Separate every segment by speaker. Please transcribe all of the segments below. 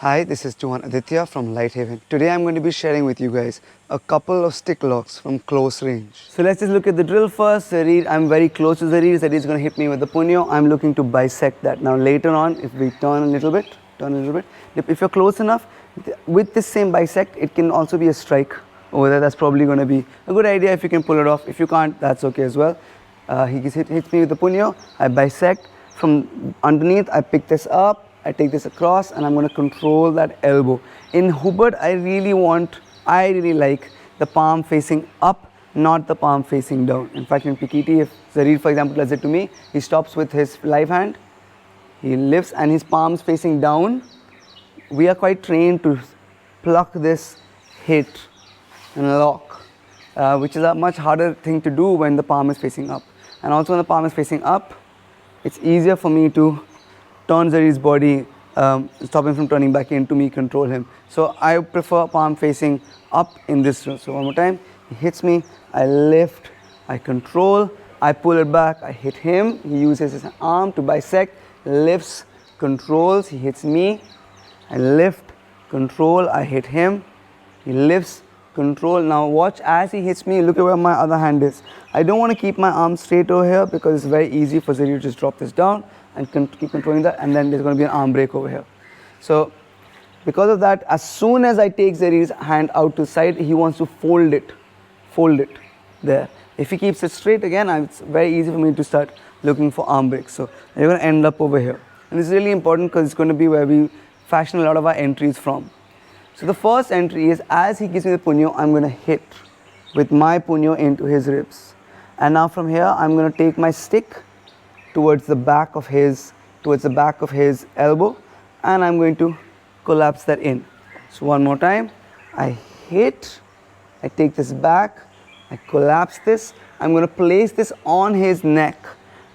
Speaker 1: Hi, this is Juan Aditya from LightHaven. Today I'm going to be sharing with you guys a couple of stick locks from close range. So let's just look at the drill first. Zarir, I'm very close to Zarir. Zarir is going to hit me with the punyo. I'm looking to bisect that. Now later on, if we turn a little bit, if you're close enough, with this same bisect, it can also be a strike over there. That's probably going to be a good idea if you can pull it off. If you can't, that's okay as well. He hits me with the punyo. I bisect. From underneath, I pick this up. I take this across and I'm going to control that elbow. In Hubad, I really like the palm facing up, not the palm facing down. In fact, in Pekiti, if Zarir, for example, does it to me, he stops with his live hand, he lifts and his palms facing down. We are quite trained to pluck this hit and lock, which is a much harder thing to do when the palm is facing up. And also when the palm is facing up, it's easier for me to turn Zarir's body, stop him from turning back into me, control him. So I prefer palm facing up in this drill. So one more time, he hits me, I lift, I control, I pull it back, I hit him, he uses his arm to bisect, lifts, controls, he hits me, I lift, control, I hit him, he lifts, control. Now watch as he hits me, look at where my other hand is. I don't want to keep my arm straight over here because it's very easy for Zarir to just drop this down and keep controlling that, and then there's going to be an arm break over here. So because of that, as soon as I take Zarir's hand out to the side, he wants to fold it there. If he keeps it straight again, it's very easy for me to start looking for arm breaks. So you're going to end up over here, and this is really important because it's going to be where we fashion a lot of our entries from. So the first entry is, as he gives me the punyo, I'm going to hit with my punyo into his ribs, and now from here I'm going to take my stick towards the back of his elbow, and I'm going to collapse that in. So one more time, I hit, I take this back, I collapse this, I'm going to place this on his neck,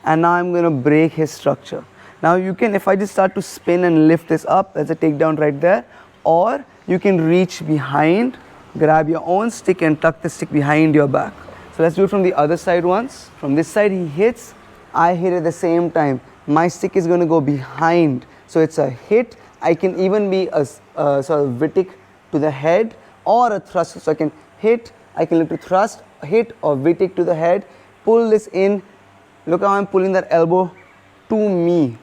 Speaker 1: and now I'm going to break his structure. Now you can, if I just start to spin and lift this up, that's a takedown right there, or you can reach behind, grab your own stick and tuck the stick behind your back. So let's do it from the other side once. From this side he hits, I hit at the same time. My stick is going to go behind. So it's a hit. I can even be a sort of vitic to the head or a thrust. So I can hit, I can look to thrust, hit or vitic to the head, pull this in. Look how I'm pulling that elbow to me.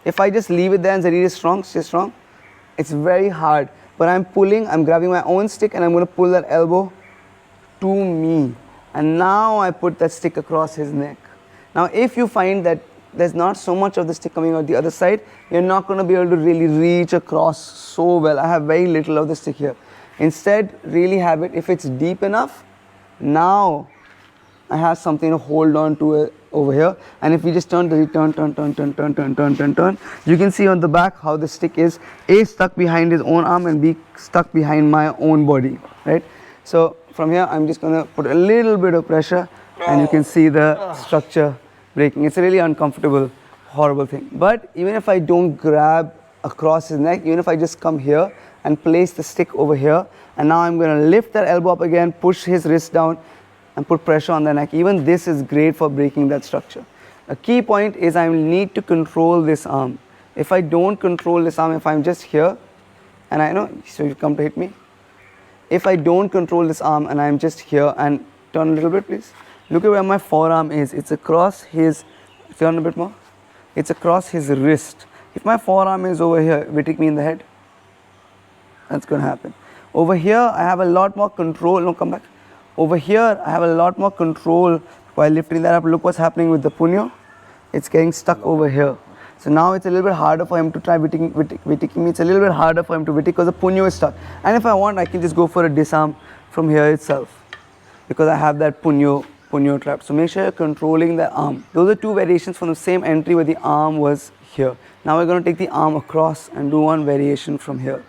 Speaker 1: If I just leave it there and Zarir is strong, stay strong, it's very hard. But I'm pulling, I'm grabbing my own stick and I'm going to pull that elbow to me. And now I put that stick across his neck. Now if you find that there's not so much of the stick coming out the other side, you're not going to be able to really reach across so well. I have very little of the stick here. Instead, really have it, if it's deep enough, now I have something to hold on to over here. And if we just turn, you can see on the back how the stick is A, stuck behind his own arm, and B, stuck behind my own body, right? So from here, I'm just going to put a little bit of pressure, and you can see the structure breaking. It's a really uncomfortable, horrible thing. But even if I don't grab across his neck, even if I just come here and place the stick over here, and now I'm going to lift that elbow up again, push his wrist down and put pressure on the neck. Even this is great for breaking that structure. A key point is I need to control this arm. If I don't control this arm, if I'm just here, and I know, so you come to hit me. If I don't control this arm and I'm just here, and turn a little bit please. Look at where my forearm is. It's across his, turn a bit more. It's across his wrist. If my forearm is over here, will it take me in the head? That's going to happen. Over here, I have a lot more control. No, come back. Over here, I have a lot more control while lifting that up. Look what's happening with the punyo. It's getting stuck over here. So now it's a little bit harder for him to try viticking me. It's a little bit harder for him to vitic because the punyo is stuck. And if I want, I can just go for a disarm from here itself, because I have that punyo trap. So make sure you're controlling the arm. Those are two variations from the same entry where the arm was here. Now we're going to take the arm across and do one variation from here.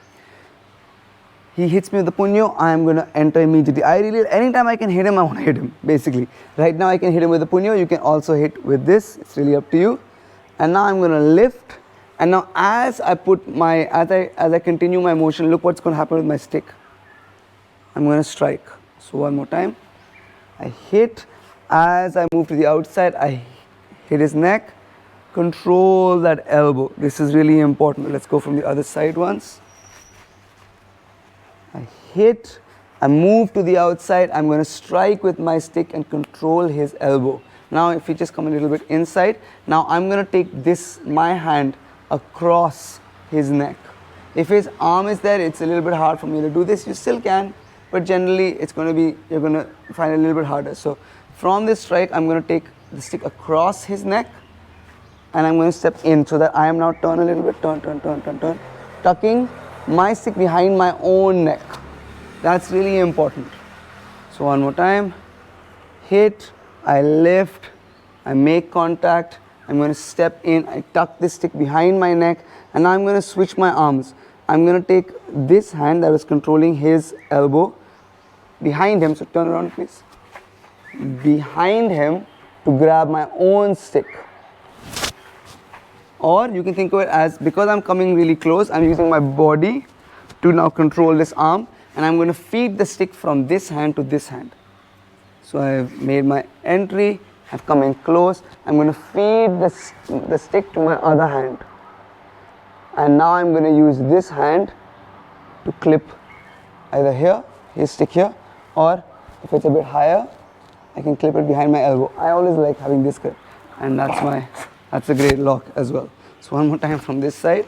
Speaker 1: He hits me with the punyo, I am going to enter immediately. Anytime I can hit him, I want to hit him, basically. Right now I can hit him with the punyo, you can also hit with this, it's really up to you. And now I'm going to lift, and now as I continue my motion, look what's going to happen with my stick. I'm going to strike. So one more time, I hit, as I move to the outside, I hit his neck, control that elbow. This is really important. Let's go from the other side once. I hit, I move to the outside, I'm going to strike with my stick and control his elbow. Now if you just come a little bit inside, now I'm going to take this, my hand, across his neck. If his arm is there, it's a little bit hard for me to do this. You still can, but generally it's going to be, you're going to find it a little bit harder. So from this strike, I'm going to take the stick across his neck and I'm going to step in so that I am now turn a little bit, turn, tucking my stick behind my own neck. That's really important. So one more time, hit, I lift, I make contact, I'm going to step in, I tuck this stick behind my neck, and now I'm going to switch my arms. I'm going to take this hand that was controlling his elbow behind him, so turn around please, behind him to grab my own stick. Or you can think of it as, because I'm coming really close, I'm using my body to now control this arm, and I'm going to feed the stick from this hand to this hand. So I've made my entry, I've come in close, I'm going to feed the stick to my other hand. And now I'm going to use this hand to clip either here, his stick here, or if it's a bit higher, I can clip it behind my elbow. I always like having this grip, and that's a great lock as well. So one more time from this side,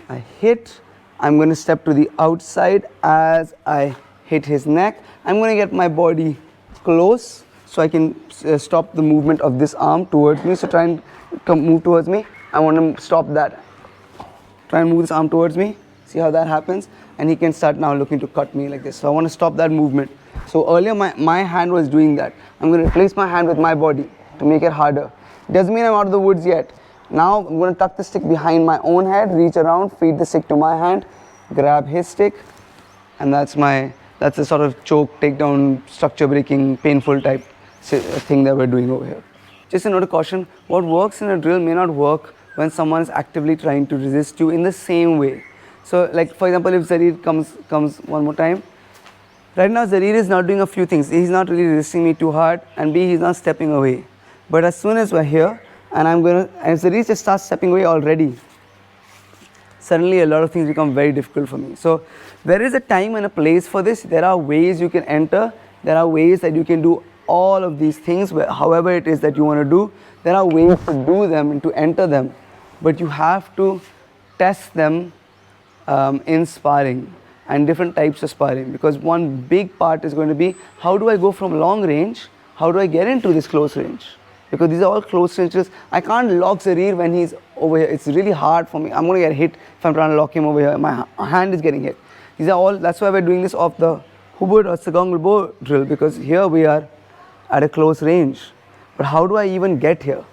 Speaker 1: I hit, I'm going to step to the outside as I hit his neck. I'm going to get my body close so I can stop the movement of this arm towards me. So try and move towards me. I want to stop that. Try and move this arm towards me. See how that happens? And he can start now looking to cut me like this. So I want to stop that movement. So earlier my hand was doing that. I'm going to replace my hand with my body to make it harder. Doesn't mean I'm out of the woods yet. Now I'm going to tuck the stick behind my own head, reach around, feed the stick to my hand, grab his stick, and that's a sort of choke, takedown, structure breaking, painful type thing that we're doing over here. Just a note of caution, what works in a drill may not work when someone is actively trying to resist you in the same way. So like for example, if Zarir comes one more time, right now Zarir is not doing a few things. He's not really resisting me too hard, and B, he's not stepping away. But as soon as we're here, and Zarir just starts stepping away already, suddenly a lot of things become very difficult for me. So there is a time and a place for this. There are ways you can enter. There are ways that you can do all of these things, however it is that you want to do. There are ways to do them and to enter them, but you have to test them in sparring and different types of sparring, because one big part is going to be, how do I go from long range, how do I get into this close range? Because these are all close ranges. I can't lock Zarir when he's over here. It's really hard for me. I'm going to get hit if I'm trying to lock him over here. My hand is getting hit. These are all, that's why we're doing this off the Hubad or Sagang bow drill, because here we are at a close range. But how do I even get here?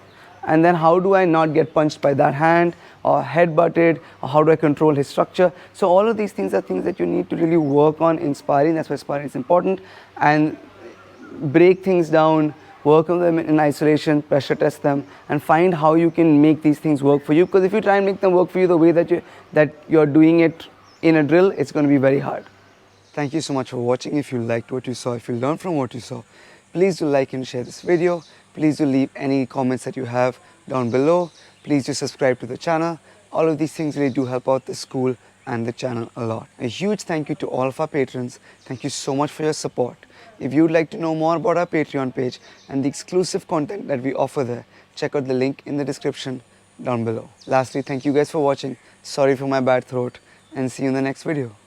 Speaker 1: And then how do I not get punched by that hand or head butted, or how do I control his structure? So all of these things are things that you need to really work on in sparring. That's why sparring is important. And break things down, work on them in isolation, pressure test them, and find how you can make these things work for you. Because if you try and make them work for you the way that you're doing it in a drill, it's going to be very hard. Thank you so much for watching. If you liked what you saw, if you learned from what you saw, please do like and share this video. Please do leave any comments that you have down below. Please do subscribe to the channel. All of these things really do help out the school and the channel a lot. A huge thank you to all of our patrons. Thank you so much for your support. If you would like to know more about our Patreon page and the exclusive content that we offer there, check out the link in the description down below. Lastly, thank you guys for watching. Sorry for my bad throat, and see you in the next video.